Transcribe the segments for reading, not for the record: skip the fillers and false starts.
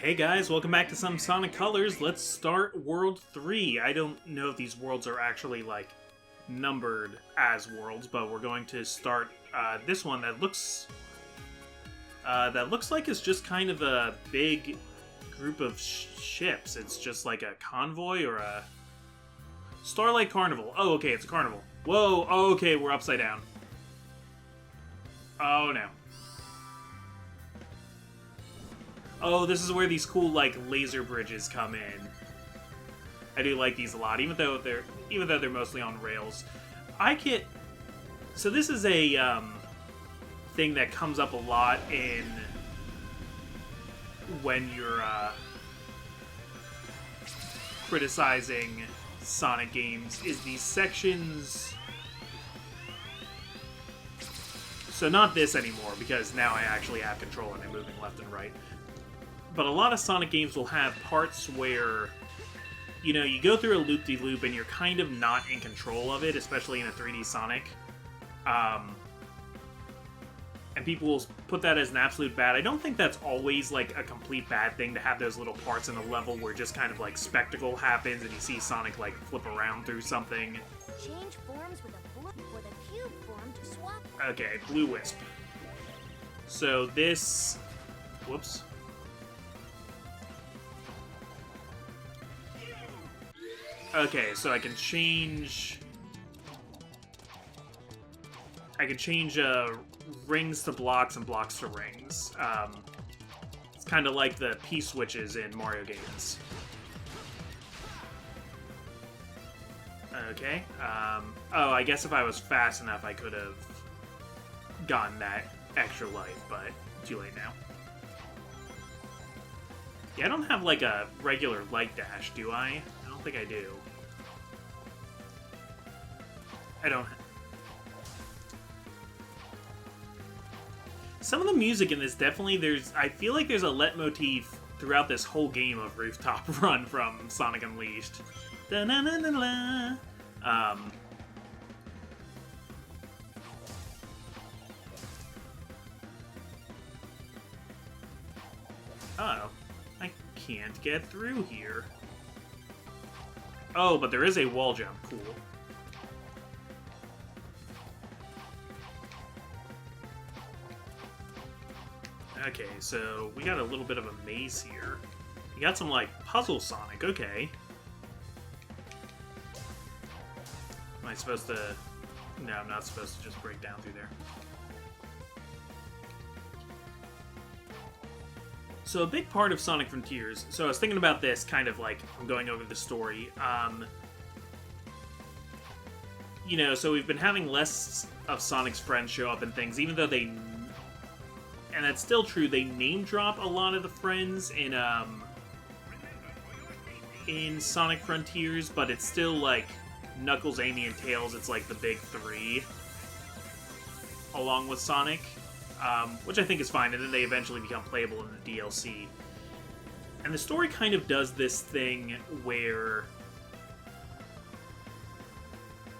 Hey guys, welcome back to some Sonic Colors. Let's start World 3. I don't know if these worlds are actually, numbered as worlds, but we're going to start this one that looks like it's just kind of a big group of ships. It's just like a convoy or a Starlight Carnival. Oh, okay, it's a carnival. Whoa, oh, okay, we're upside down. Oh, no. Oh, this is where these cool, laser bridges come in. I do like these a lot, even though they're mostly on rails. So this is a, thing that comes up a lot when you're, criticizing Sonic games, is these sections... So not this anymore, because now I actually have control and I'm moving left and right. But a lot of Sonic games will have parts where, you go through a loop-de-loop and you're kind of not in control of it, especially in a 3D Sonic. And people will put that as an absolute bad. I don't think that's always, a complete bad thing to have those little parts in a level where just kind of, spectacle happens and you see Sonic, flip around through something. Change forms with a cube form to swap. Okay, Blue Wisp. So this... Whoops. Okay, so I can change rings to blocks and blocks to rings. It's kind of like the P-switches in Mario games. Okay. Oh, I guess if I was fast enough, I could have gotten that extra life, but too late now. Yeah, I don't have, a regular light dash, do I? I don't think I do. I don't... Some of the music in this, definitely, I feel like there's a leitmotif throughout this whole game of Rooftop Run from Sonic Unleashed. Da-na-na-na-na. Oh, I can't get through here. Oh, but there is a wall jump. Cool. Okay, so we got a little bit of a maze here. We got some, puzzle Sonic. Okay. Am I supposed to... No, I'm not supposed to just break down through there. So a big part of Sonic Frontiers... So I was thinking about this, kind of I'm going over the story. So we've been having less of Sonic's friends show up and things, even though they... And that's still true, they name drop a lot of the friends in Sonic Frontiers, but it's still, Knuckles, Amy, and Tails, it's the big three, along with Sonic, which I think is fine, and then they eventually become playable in the DLC. And the story kind of does this thing where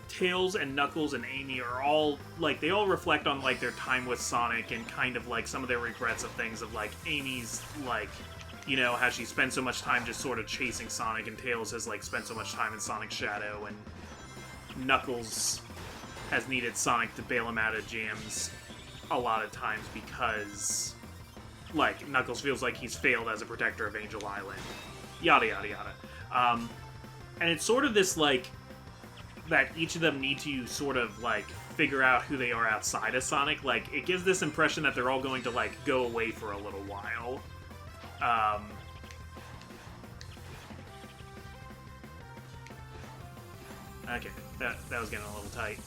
Tails and Knuckles and Amy are all, they all reflect on, their time with Sonic and kind of, some of their regrets of things of, Amy's, how she spent so much time just sort of chasing Sonic, and Tails has, spent so much time in Sonic's shadow, and Knuckles has needed Sonic to bail him out of jams a lot of times because, Knuckles feels like he's failed as a protector of Angel Island. Yada, yada, yada. And it's sort of this, that each of them need to sort of, figure out who they are outside of Sonic. It gives this impression that they're all going to, go away for a little while. Okay, that was getting a little tight.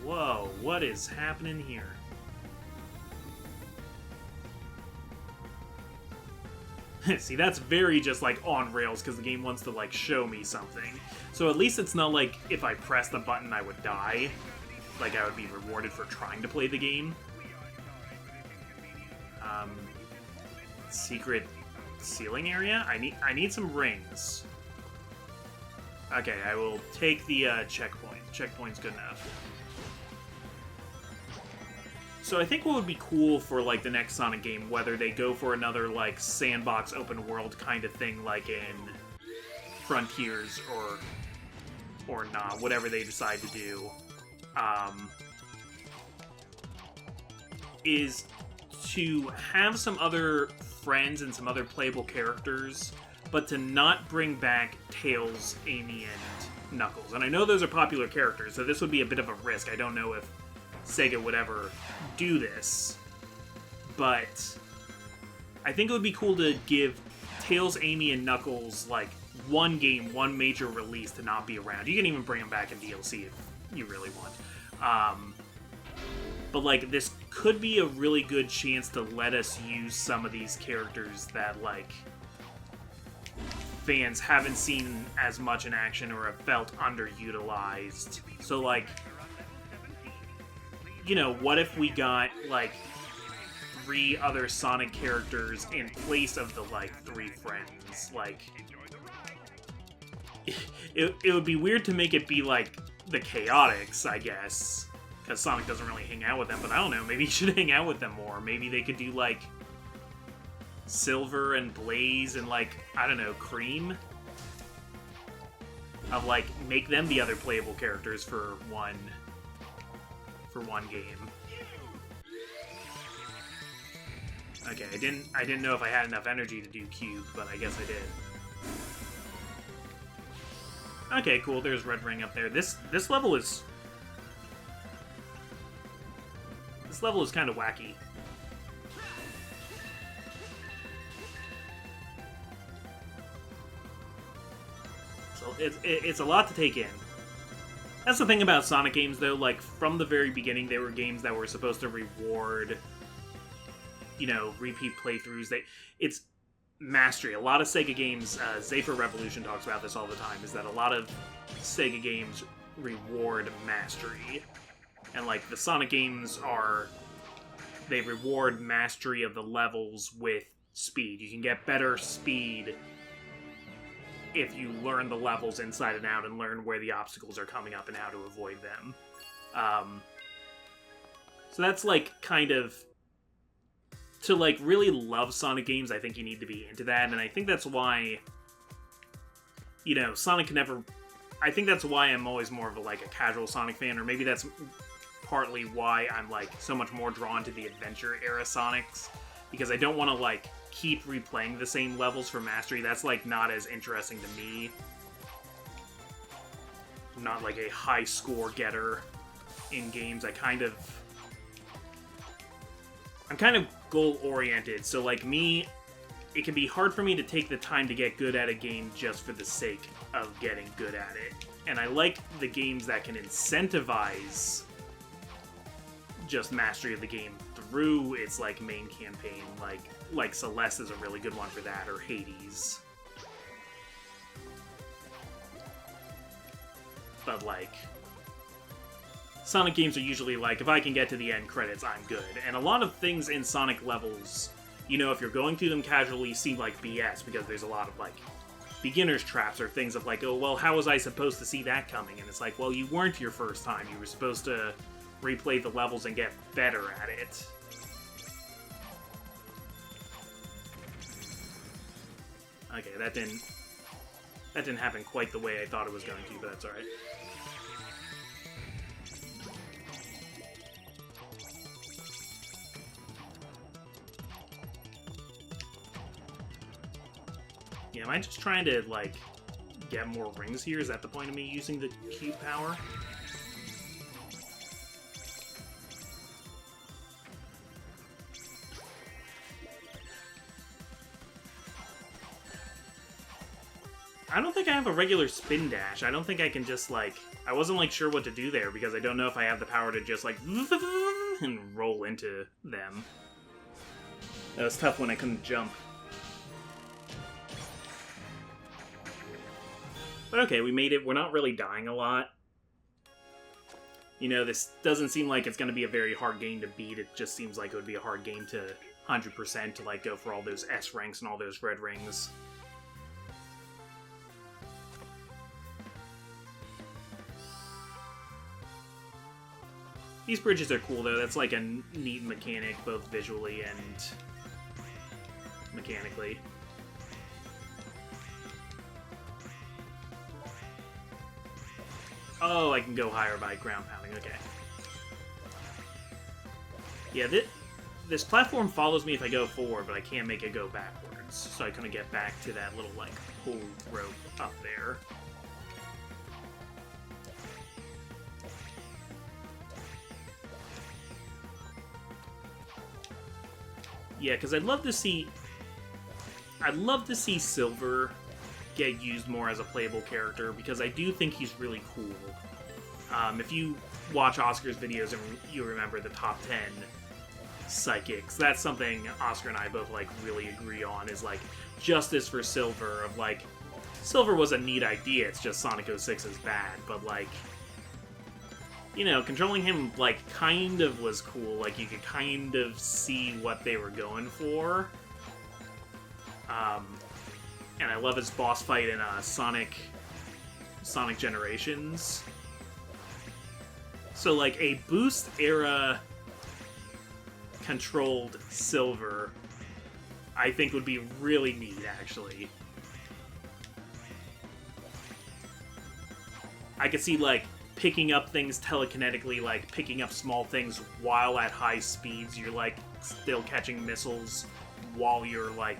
Whoa, what is happening here? See, that's very just, on rails, because the game wants to, show me something. So at least it's not if I press the button, I would die. I would be rewarded for trying to play the game. Secret ceiling area? I need some rings. Okay, I will take the checkpoint. Checkpoint's good enough. So I think what would be cool for, like, the next Sonic game, whether they go for another, like, sandbox open world kind of thing, like in Frontiers or not, whatever they decide to do, is to have some other friends and some other playable characters, but to not bring back Tails, Amy, and Knuckles. And I know those are popular characters, so this would be a bit of a risk. I don't know if Sega would ever do this, but I think it would be cool to give Tails, Amy, and Knuckles, like, one game, one major release to not be around. You can even bring them back in DLC if you really want. But, like, this could be a really good chance to let us use some of these characters that, like, fans haven't seen as much in action or have felt underutilized. So, like, you know, what if we got, like, 3 other Sonic characters in place of the, like, 3 friends? Like, it would be weird to make it be, like, the Chaotix, I guess, because Sonic doesn't really hang out with them, but I don't know, maybe he should hang out with them more. Maybe they could do, like, Silver and Blaze and, like, I don't know, Cream? Of, like, make them the other playable characters for one game. Okay, I didn't know if I had enough energy to do Cube, but I guess I did. Okay, cool, there's Red Ring up there. This level is... This level is kind of wacky. So it's a lot to take in. That's the thing about Sonic games, though. Like, from the very beginning, they were games that were supposed to reward, you know, repeat playthroughs. It's mastery. A lot of Sega games, Zephyr Revolution talks about this all the time, is that a lot of Sega games reward mastery. And, like, the Sonic games they reward mastery of the levels with speed. You can get better speed if you learn the levels inside and out and learn where the obstacles are coming up and how to avoid them. So that's, like, kind of... To, like, really love Sonic games, I think you need to be into that, and I think that's why, you know, Sonic can never... I think that's why I'm always more of a, like, a casual Sonic fan, or maybe that's partly why I'm, like, so much more drawn to the adventure-era Sonics, because I don't want to, like, keep replaying the same levels for mastery. That's, like, not as interesting to me. I'm not, like, a high score getter in games. I'm kind of goal-oriented, so, like, me, it can be hard for me to take the time to get good at a game just for the sake of getting good at it. And I like the games that can incentivize just mastery of the game through its, like, main campaign, like Celeste is a really good one for that, or Hades. But, like, Sonic games are usually like, if I can get to the end credits, I'm good. And a lot of things in Sonic levels, you know, if you're going through them casually, seem like BS, because there's a lot of, like, beginner's traps, or things of like, oh, well, how was I supposed to see that coming? And it's like, well, you weren't your first time. You were supposed to replay the levels and get better at it. Okay, that didn't happen quite the way I thought it was going to, but that's alright. Yeah, am I just trying to, like, get more rings here? Is that the point of me using the cube power? I don't think I have a regular spin dash. I don't think I can just, like... I wasn't, like, sure what to do there, because I don't know if I have the power to just, like... and roll into them. That was tough when I couldn't jump. But okay, we made it. We're not really dying a lot. You know, this doesn't seem like it's going to be a very hard game to beat. It just seems like it would be a hard game to 100% to, like, go for all those S ranks and all those red rings. These bridges are cool, though. That's like a neat mechanic, both visually and mechanically. Oh, I can go higher by ground pounding. Okay. Yeah, this platform follows me if I go forward, but I can't make it go backwards. So I couldn't get back to that little, like, pull rope up there. Yeah, because I'd love to see Silver get used more as a playable character, because I do think he's really cool. If you watch Oscar's videos and you remember the top 10 psychics, that's something Oscar and I both, like, really agree on, is, like, justice for Silver, of, like, Silver was a neat idea, it's just Sonic 06 is bad, but, like, you know, controlling him, like, kind of was cool, like, you could kind of see what they were going for. And I love his boss fight in Sonic Generations. So, like, a boost era controlled Silver, I think would be really neat, actually. I could see, like, picking up things telekinetically, like, picking up small things while at high speeds. You're, like, still catching missiles while you're, like,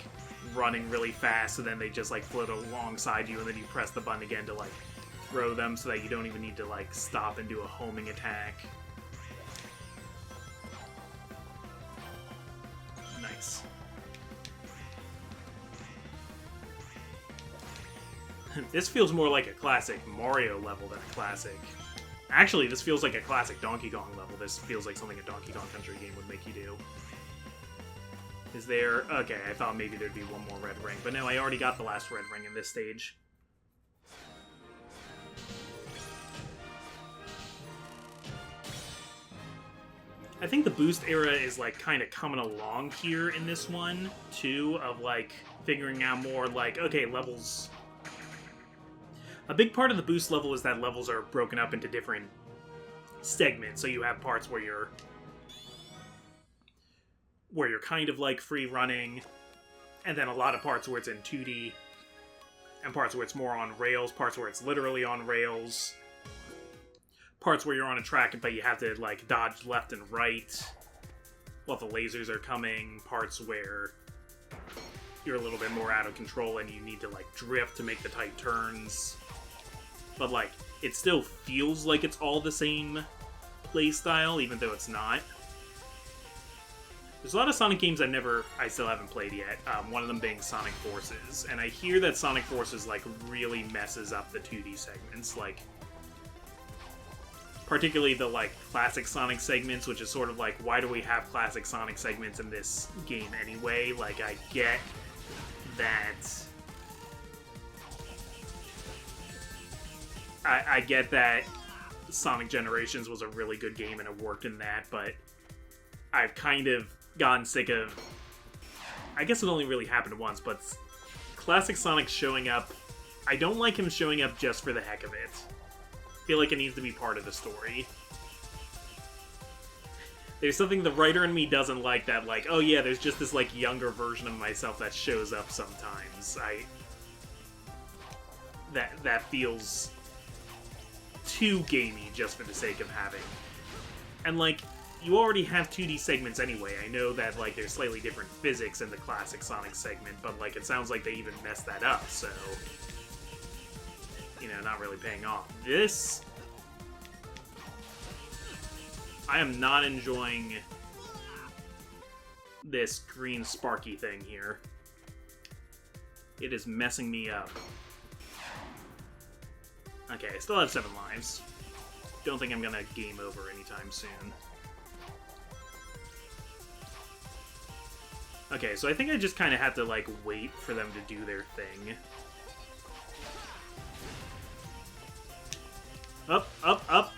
running really fast, and then they just, like, float alongside you, and then you press the button again to, like, throw them so that you don't even need to, like, stop and do a homing attack. Nice. This feels more like a classic Mario level than a classic... Actually, this feels like a classic Donkey Kong level. This feels like something a Donkey Kong Country game would make you do. Is there... Okay, I thought maybe there'd be one more red ring, but no, I already got the last red ring in this stage. I think the boost era is, like, kind of coming along here in this one, too, of, like, figuring out more, like, okay, levels... A big part of the boost level is that levels are broken up into different segments, so you have parts where you're kind of, like, free running, and then a lot of parts where it's in 2D, and parts where it's more on rails, parts where it's literally on rails, parts where you're on a track but you have to, like, dodge left and right while the lasers are coming, parts where you're a little bit more out of control and you need to, like, drift to make the tight turns. But, like, it still feels like it's all the same playstyle, even though it's not. There's a lot of Sonic games I still haven't played yet, one of them being Sonic Forces, and I hear that Sonic Forces, like, really messes up the 2D segments, like, particularly the, like, classic Sonic segments, which is sort of like, why do we have classic Sonic segments in this game anyway? Like, I get that... I get that Sonic Generations was a really good game and it worked in that, but I've kind of gotten sick of... I guess it only really happened once, but classic Sonic showing up... I don't like him showing up just for the heck of it. I feel like it needs to be part of the story. There's something the writer in me doesn't like, that, like, oh yeah, there's just this, like, younger version of myself that shows up sometimes. That feels too gamey just for the sake of having. And, like, you already have 2D segments anyway. I know that, like, there's slightly different physics in the classic Sonic segment, but, like, it sounds like they even messed that up, so... You know, not really paying off. This... I am not enjoying this green sparky thing here. It is messing me up. Okay, I still have 7 lives. Don't think I'm gonna game over anytime soon. Okay, so I think I just kind of have to, like, wait for them to do their thing. Up, up, up!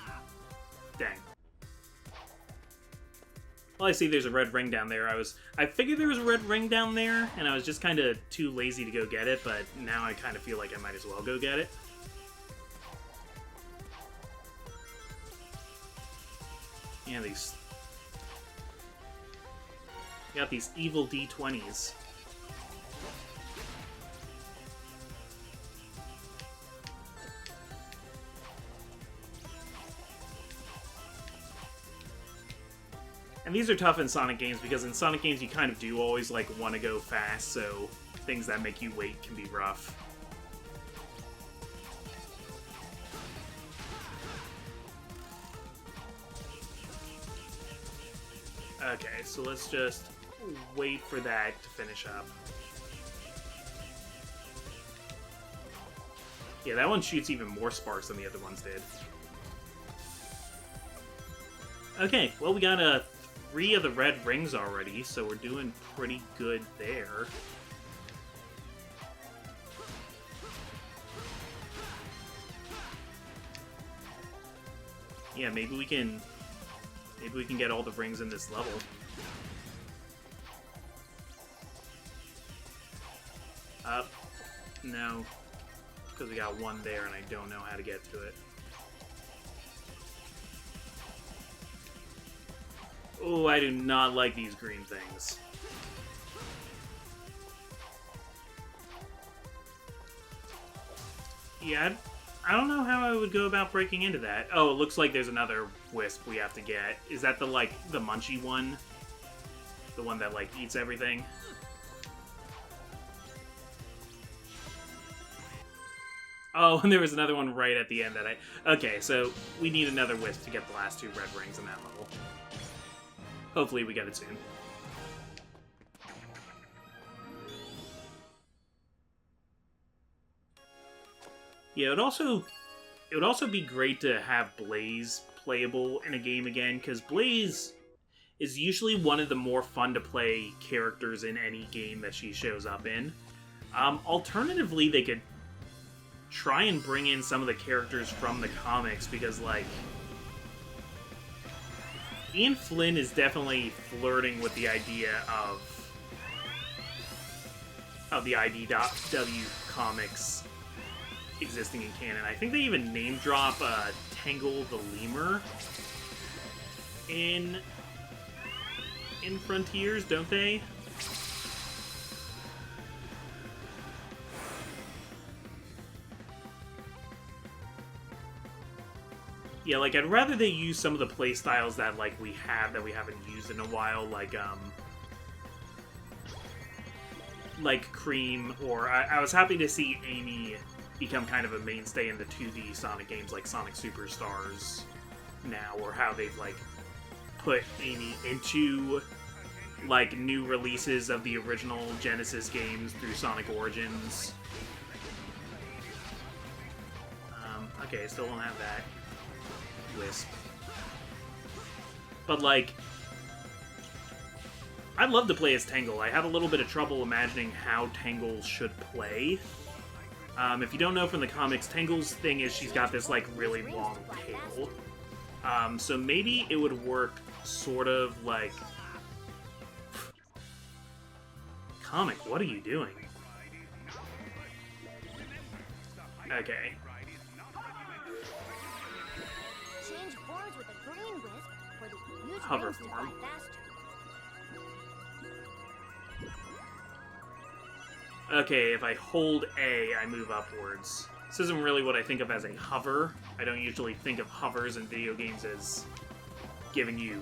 Dang. Well, I see there's a red ring down there. I figured there was a red ring down there, and I was just kind of too lazy to go get it, but now I kind of feel like I might as well go get it. Yeah, these... You got these evil D20s. And these are tough in Sonic games, because in Sonic games you kind of do always, like, want to go fast, so things that make you wait can be rough. Okay, so let's just wait for that to finish up. Yeah, that one shoots even more sparks than the other ones did. Okay, well, we got 3 of the red rings already, so we're doing pretty good there. Yeah, maybe we can get all the rings in this level. Up. No. Because we got one there and I don't know how to get to it. Oh, I do not like these green things. Yeah, I don't know how I would go about breaking into that. Oh, it looks like there's another wisp we have to get. Is that the, like, the munchy one? The one that, like, eats everything? Oh, and there was another one right at the end that I... Okay, so we need another wisp to get the last 2 red rings in that level. Hopefully we get it soon. Yeah, it would also be great to have Blaze playable in a game again, because Blaze is usually one of the more fun to play characters in any game that she shows up in. Alternatively, they could try and bring in some of the characters from the comics, because, like, Ian Flynn is definitely flirting with the idea of the IDW comics existing in canon. I think they even name drop Tangle the Lemur in Frontiers, don't they? Yeah, like, I'd rather they use some of the playstyles that, like, we haven't used in a while, like Cream, or I was happy to see Amy become kind of a mainstay in the 2D Sonic games, like Sonic Superstars now, or how they've, like, put Amy into, like, new releases of the original Genesis games through Sonic Origins. Okay, still don't have that. Wisp. But, like, I'd love to play as Tangle. I have a little bit of trouble imagining how Tangle should play. If you don't know from the comics, Tangle's thing is she's got this, like, really long tail. So maybe it would work sort of like... Comic, what are you doing? Okay. Change forms with a green wisp for the huge Hover rings to fly form. faster. Okay, if I hold A, I move upwards. This isn't really what I think of as a hover. I don't usually think of hovers in video games as giving you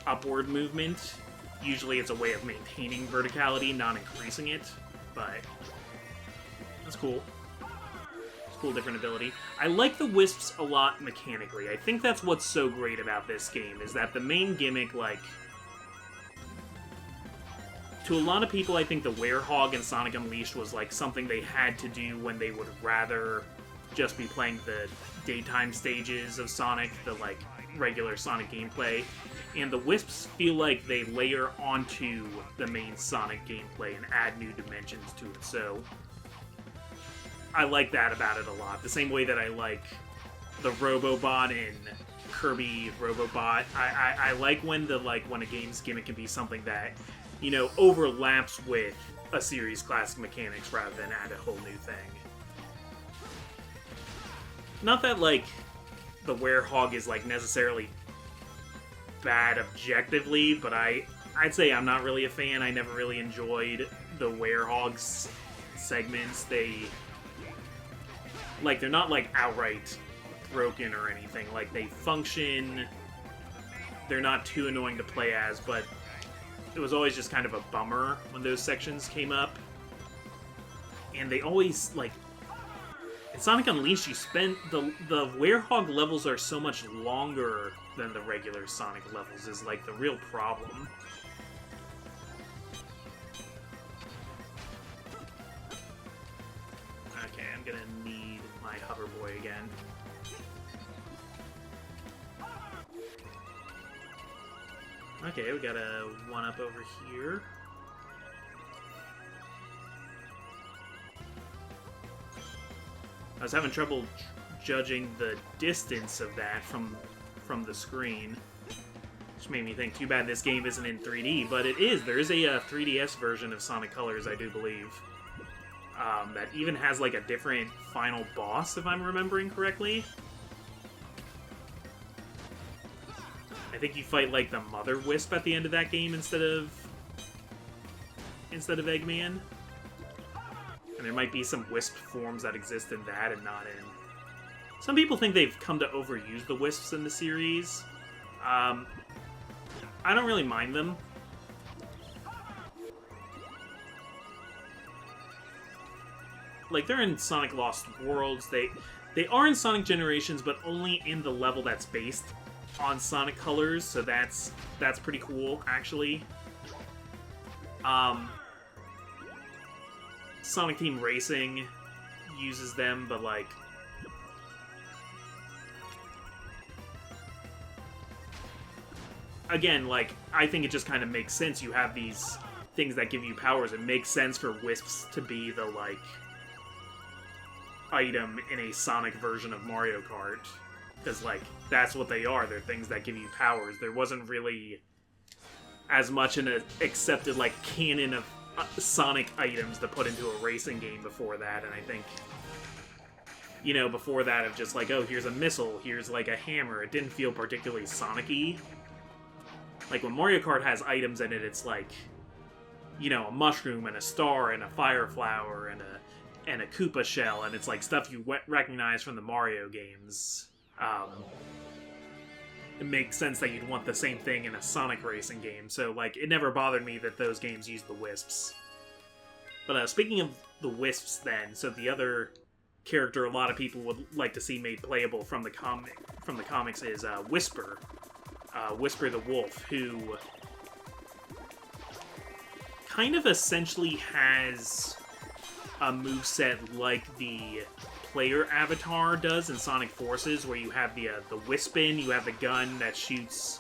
upward movement. Usually it's a way of maintaining verticality, not increasing it, but that's cool. It's a cool, different ability. I like the Wisps a lot mechanically. I think that's what's so great about this game, is that the main gimmick, like... To a lot of people, I think the Werehog in Sonic Unleashed was, like, something they had to do when they would rather just be playing the daytime stages of Sonic, the, like, regular Sonic gameplay. And the Wisps feel like they layer onto the main Sonic gameplay and add new dimensions to it, so... I like that about it a lot. The same way that I like the Robobot in Kirby Robobot. I like when when a game's gimmick can be something that, you know, overlaps with a series' classic mechanics rather than add a whole new thing. Not that, like, the Werehog is, like, necessarily bad objectively, but I'd say I'm not really a fan. I never really enjoyed the Werehogs segments. They're not like outright broken or anything. Like, they function. They're not too annoying to play as, but it was always just kind of a bummer when those sections came up. And they always, like, in Sonic Unleashed, you spend the Werehog levels are so much longer than the regular Sonic levels is like the real problem. Okay, I'm gonna need my Hover Boy again. Okay, we got a 1-up over here. I was having trouble judging the distance of that from the screen, which made me think, too bad this game isn't in 3D, but it is. There is a 3DS version of Sonic Colors, I do believe, that even has like a different final boss, if I'm remembering correctly. I think you fight like the Mother Wisp at the end of that game instead of Eggman. And there might be some Wisp forms that exist in that and not in... Some people think they've come to overuse the Wisps in the series. I don't really mind them. Like, they're in Sonic Lost Worlds. They are in Sonic Generations, but only in the level that's based on Sonic Colors, so that's pretty cool, actually. Sonic Team Racing uses them, but like... Again, like, I think it just kind of makes sense. You have these things that give you powers. It makes sense for Wisps to be the, like, item in a Sonic version of Mario Kart. Because, like, that's what they are. They're things that give you powers. There wasn't really as much in an accepted, like, canon of Sonic items to put into a racing game before that, and I think, you know, before that of just like, oh, here's a missile, here's like a hammer, it didn't feel particularly Sonic-y. Like, when Mario Kart has items in it, it's like, you know, a mushroom and a star and a fire flower and a Koopa shell, and it's like stuff you recognize from the Mario games. It makes sense that you'd want the same thing in a Sonic racing game, so, like, it never bothered me that those games used the Wisps. But, speaking of the Wisps, then, so the other character a lot of people would like to see made playable from the comics is, Whisper. Whisper the Wolf, who kind of essentially has a moveset like the player avatar does in Sonic Forces, where you have the Wispin, you have the gun that shoots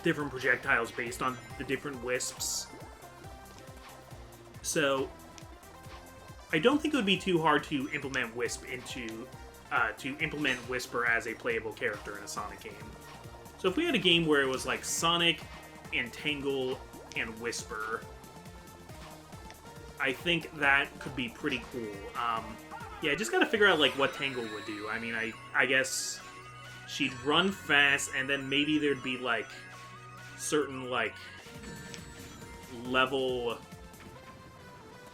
different projectiles based on the different Wisps. So I don't think it would be too hard to implement Whisper as a playable character in a Sonic game. So if we had a game where it was like Sonic and Tangle and Whisper, I think that could be pretty cool. Yeah, I just gotta figure out, like, what Tangle would do. I mean, I guess she'd run fast, and then maybe there'd be, like, certain, like, level...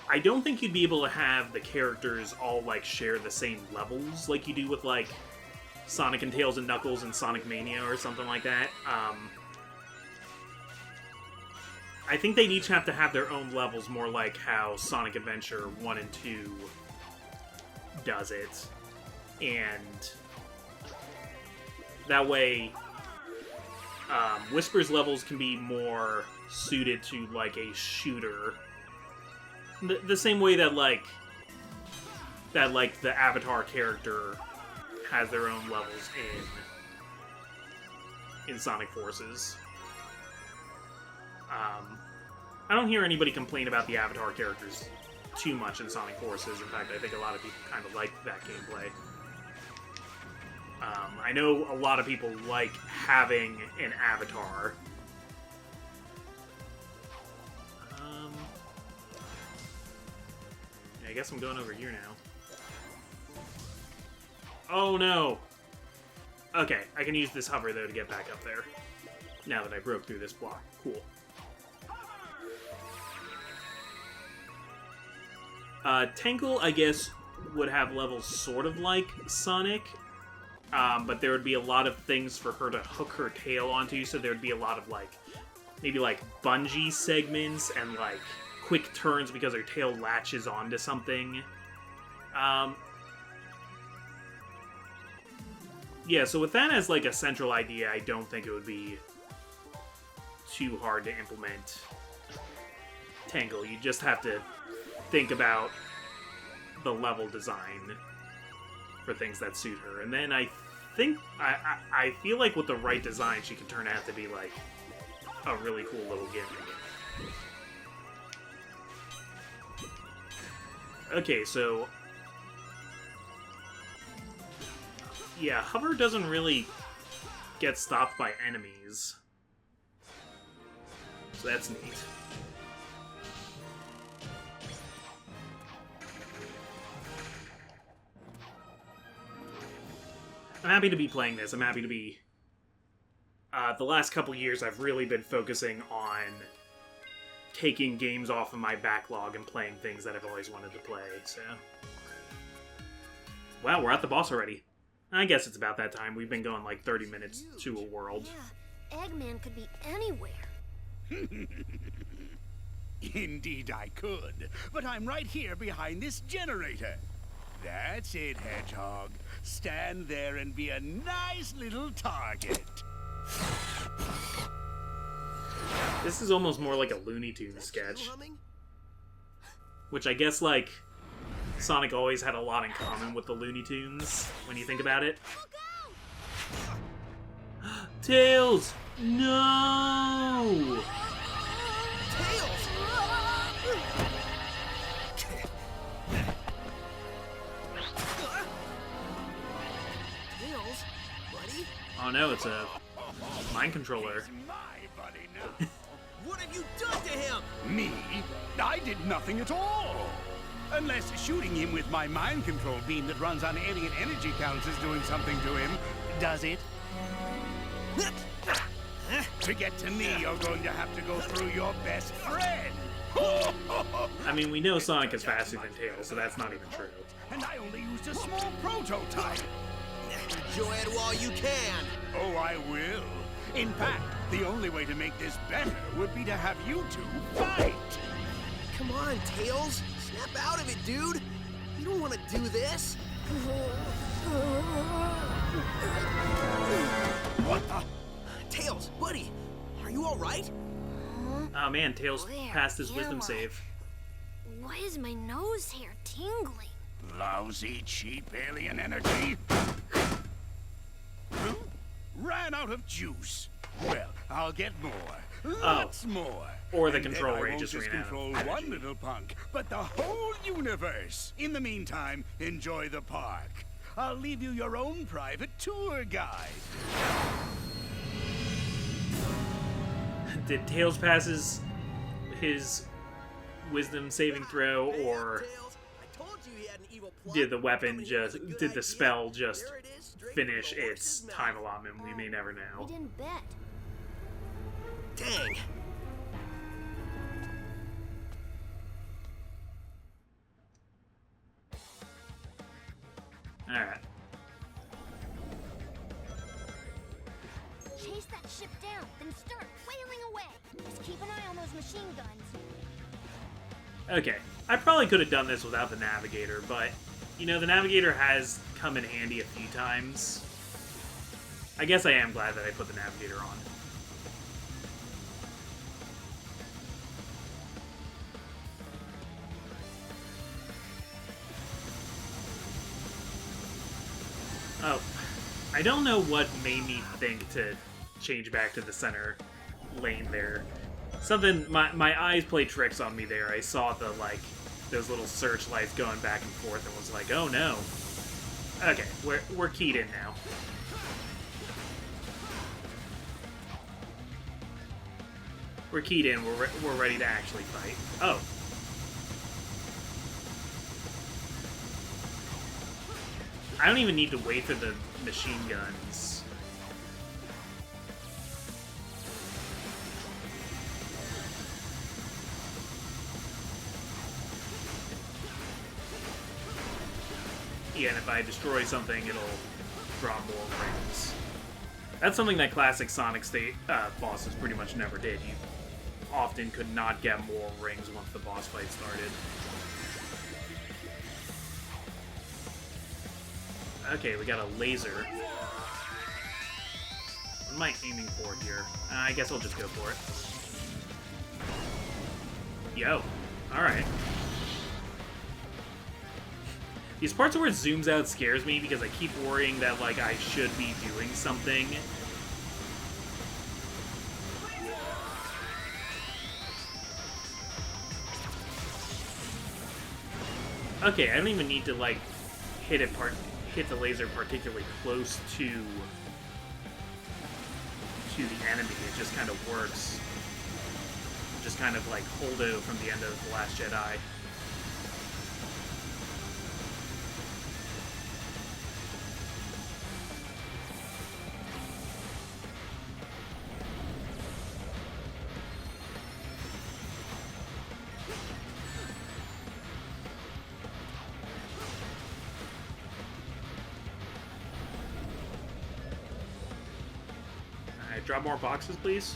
I don't think you'd be able to have the characters all, like, share the same levels like you do with, like, Sonic and Tails and Knuckles and Sonic Mania or something like that. I think they'd each have to have their own levels, more like how Sonic Adventure 1 and 2 does it. And that way, Whisper's levels can be more suited to, like, a shooter. The same way that, like, the Avatar character has their own levels in Sonic Forces. I don't hear anybody complain about the Avatar characters too much in Sonic Forces. In fact, I think a lot of people kind of like that gameplay. I know a lot of people like having an Avatar. Yeah, I guess I'm going over here now. Oh no! Okay, I can use this hover, though, to get back up there. Now that I broke through this block. Cool. Tangle, I guess, would have levels sort of like Sonic, but there would be a lot of things for her to hook her tail onto, so there would be a lot of, like, maybe, like, bungee segments and, like, quick turns because her tail latches onto something. Yeah, so with that as, like, a central idea, I don't think it would be too hard to implement Tangle. You just have to think about the level design for things that suit her. And then I think, I feel like with the right design, she could turn out to be, like, a really cool little gimmick. Okay, so... yeah, hover doesn't really get stopped by enemies. So that's neat. I'm happy to be playing this. I'm happy to be... the last couple years, I've really been focusing on taking games off of my backlog and playing things that I've always wanted to play, so... wow, we're at the boss already. I guess it's about that time. We've been going like 30 minutes to a world. Yeah, Eggman could be anywhere. Indeed I could, but I'm right here behind this generator. That's it, Hedgehog. Stand there and be a nice little target. This is almost more like a Looney Tunes sketch. Which I guess, like, Sonic always had a lot in common with the Looney Tunes, when you think about it. Tails! No! Tails! Tails, buddy? Oh no, it's a mind controller. He's my buddy now. What have you done to him? Me? I did nothing at all. Unless shooting him with my mind control beam that runs on alien energy counts is doing something to him. Does it? To get to me, you're going to have to go through your best friend. I mean, we know Sonic is faster than Tails, so that's not even true. And I only used a small prototype. Enjoy it while you can. Oh, I will. In fact, the only way to make this better would be to have you two fight. Come on, Tails. Snap out of it, dude. You don't want to do this. What the? Tails, buddy, are you all right? Oh man, Tails Where passed his wisdom am I? save. Why is my nose hair tingling? Lousy, cheap alien energy. Huh? Ran out of juice. Well, I'll get more. Lots more. Or the And then control I ray won't just ran out of control energy. one little punk, but the whole universe. In the meantime, enjoy the park. I'll leave you your own private tour guide. Did Tails pass his wisdom saving throw, Hey, or Tails, I told you he had an evil plot. did the weapon Coming here just, with a good did the idea. spell just There it is, straight finish from the its horse's mouth. time allotment? We may never We know. didn't bet. Dang. Alright. Chase that ship down, then start wailing away. Just keep an eye on those machine guns. Okay. I probably could have done this without the navigator, but, you know, the navigator has come in handy a few times. I guess I am glad that I put the navigator on. Oh, I don't know what made me think to change back to the center lane there. Something, my eyes played tricks on me there. I saw the, like, those little searchlights going back and forth and was like, oh no. Okay, we're keyed in now. We're keyed in, we're ready to actually fight. Oh. I don't even need to wait for the machine guns Yeah, and if I destroy something, it'll draw more rings. That's something that classic Sonic State bosses pretty much never did. You often could not get more rings once the boss fight started. Okay, we got a laser. What am I aiming for here? I guess I'll just go for it. Yo. Alright. These parts where it zooms out scares me because I keep worrying that, like, I should be doing something. Okay, I don't even need to, like, hit the laser particularly close to the enemy. It just kind of works. Just kind of like Holdo from the end of The Last Jedi. Alright, drop more boxes, please.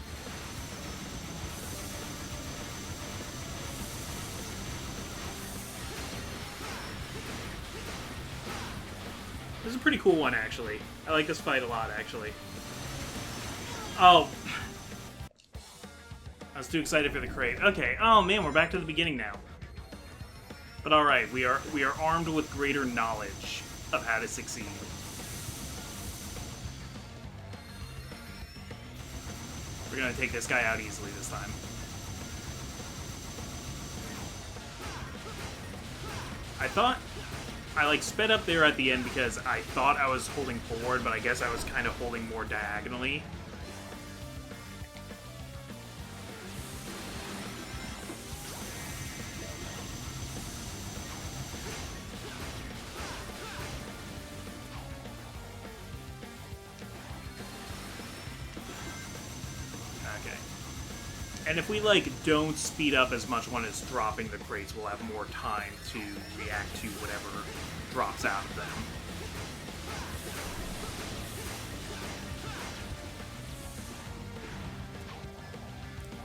This is a pretty cool one, actually. I like this fight a lot, actually. Oh. I was too excited for the crate. Okay, oh man, we're back to the beginning now. But alright, we are armed with greater knowledge of how to succeed. We're gonna take this guy out easily this time. I thought I like sped up there at the end because I thought I was holding forward, but I guess I was kind of holding more diagonally. Okay. And if we, like, don't speed up as much when it's dropping the crates, we'll have more time to react to whatever drops out of them.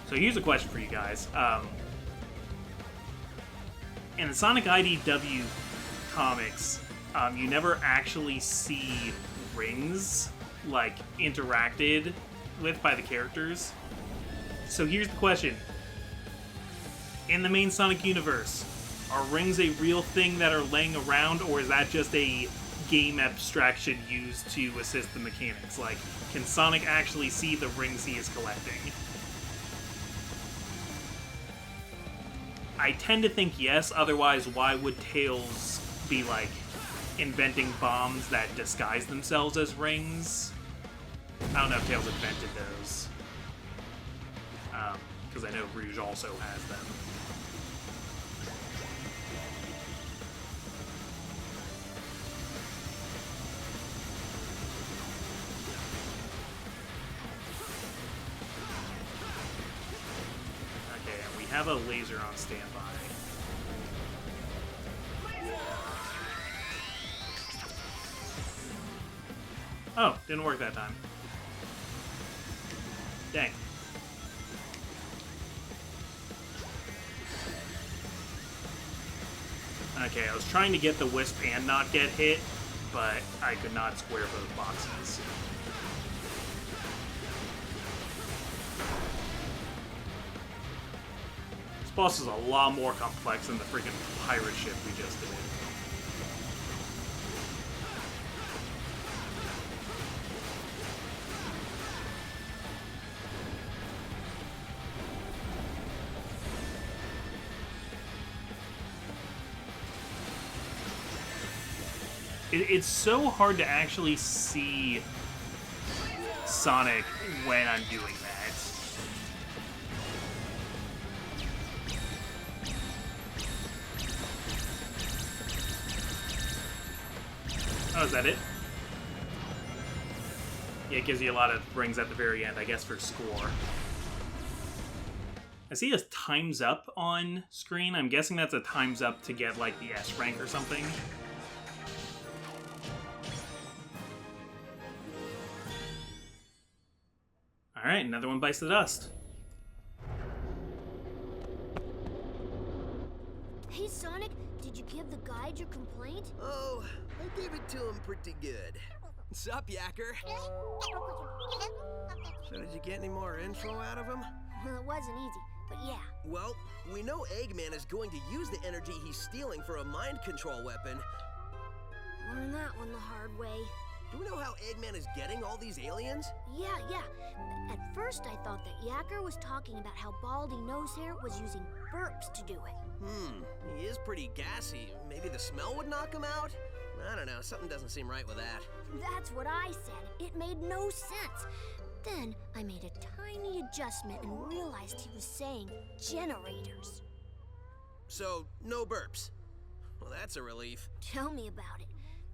So here's a question for you guys. In the Sonic IDW comics, you never actually see rings, like, interacted with by the characters. So here's the question. In the main Sonic universe, are rings a real thing that are laying around, or is that just a game abstraction used to assist the mechanics? Like, can Sonic actually see the rings he is collecting? I tend to think yes, otherwise why would Tails be, like, inventing bombs that disguise themselves as rings? I don't know if Tails invented those. Because I know Rouge also has them. Okay, and we have a laser on standby. Oh, didn't work that time. Dang. Okay, I was trying to get the Wisp and not get hit, but I could not square both boxes. This boss is a lot more complex than the freaking pirate ship we just did. It's so hard to actually see Sonic when I'm doing that. Oh, is that it? Yeah, it gives you a lot of rings at the very end, I guess, for score. I see a time's up on screen. I'm guessing that's a time's up to get, like, the S rank or something. Alright, another one bites the dust. Hey, Sonic, did you give the guide your complaint? Oh, I gave it to him pretty good. Sup, Yacker? So did you get any more info out of him? Well, it wasn't easy, but yeah. Well, we know Eggman is going to use the energy he's stealing for a mind control weapon. Learned that one the hard way. Do we know how Eggman is getting all these aliens? Yeah. At first, I thought that Yacker was talking about how Baldy Nosehair was using burps to do it. He is pretty gassy. Maybe the smell would knock him out? I don't know, something doesn't seem right with that. That's what I said. It made no sense. Then I made a tiny adjustment and realized he was saying generators. So, no burps. Well, that's a relief. Tell me about it.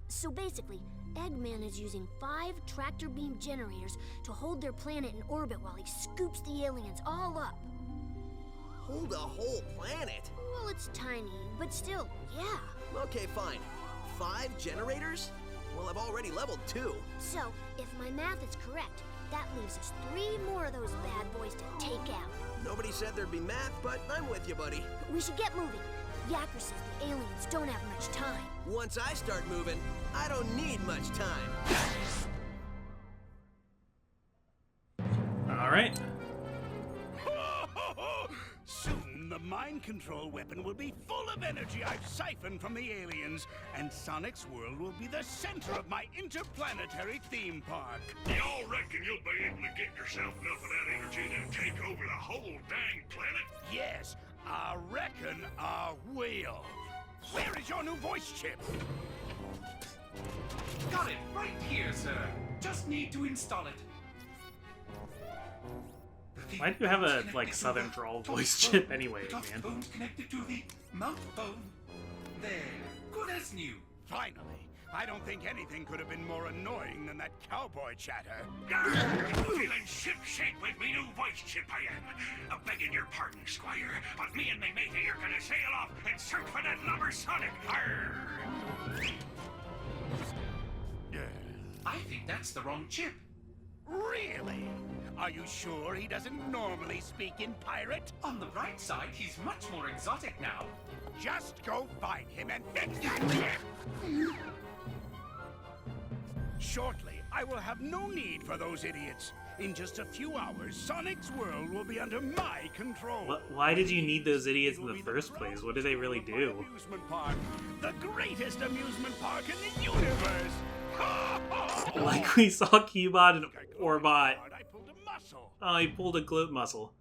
So basically, Eggman is using 5 tractor beam generators to hold their planet in orbit while he scoops the aliens all up. Hold a whole planet? Well, it's tiny, but still, yeah. Okay, fine. 5 generators? Well, I've already leveled 2. So, if my math is correct, that leaves us 3 more of those bad boys to take out. Nobody said there'd be math, but I'm with you, buddy. We should get moving. Yacker says the aliens don't have much time. Once I start moving, I don't need much time. Alright. Soon, the mind control weapon will be full of energy I've siphoned from the aliens, and Sonic's world will be the center of my interplanetary theme park. Y'all reckon you'll be able to get yourself enough of that energy to take over the whole dang planet? Yes, I reckon I will. Where is your new voice chip? Got it right here, sir. Just need to install it. Why do you have a, like, southern drawl voice chip anyway, man? Phone's connected to the mouth phone. There. Good as new. Finally. I don't think anything could have been more annoying than that cowboy chatter. Feeling ship-shape with me new voice chip I am. Begging your pardon, Squire, but me and me matey are gonna sail off and search for that lumber Sonic. Arr! I think that's the wrong chip. Really? Are you sure he doesn't normally speak in pirate? On the bright side, he's much more exotic now. Just go find him and fix that chip! Shortly, I will have no need for those idiots. In just a few hours, Sonic's world will be under my control. Why did you need those idiots in the first place? What do they really do? Amusement park, the greatest amusement park in the universe. Like we saw Cubot and Orbot. I pulled a muscle. Oh, he pulled a gloat muscle.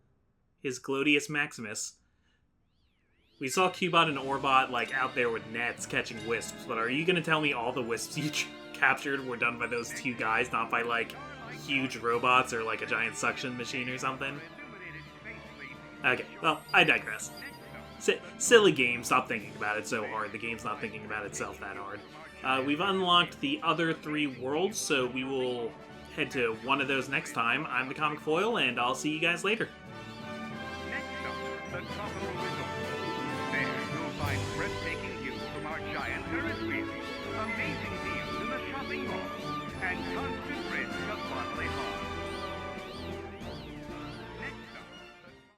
His Glodius Maximus. We saw Cubot and Orbot, like, out there with nets catching wisps, but are you gonna tell me all the wisps you captured were done by those 2 guys, not by, like, huge robots or, like, a giant suction machine or something? Okay, well, I digress. Silly game, stop thinking about it so hard. The game's not thinking about itself that hard. We've unlocked the other 3 worlds, so we will head to one of those next time. I'm the Comic Foil, and I'll see you guys later. Next up, the Tropical Resort. There you'll find breathtaking views from our giant Ferris wheel, amazing deals in the shopping mall, and constant risk of bodily harm.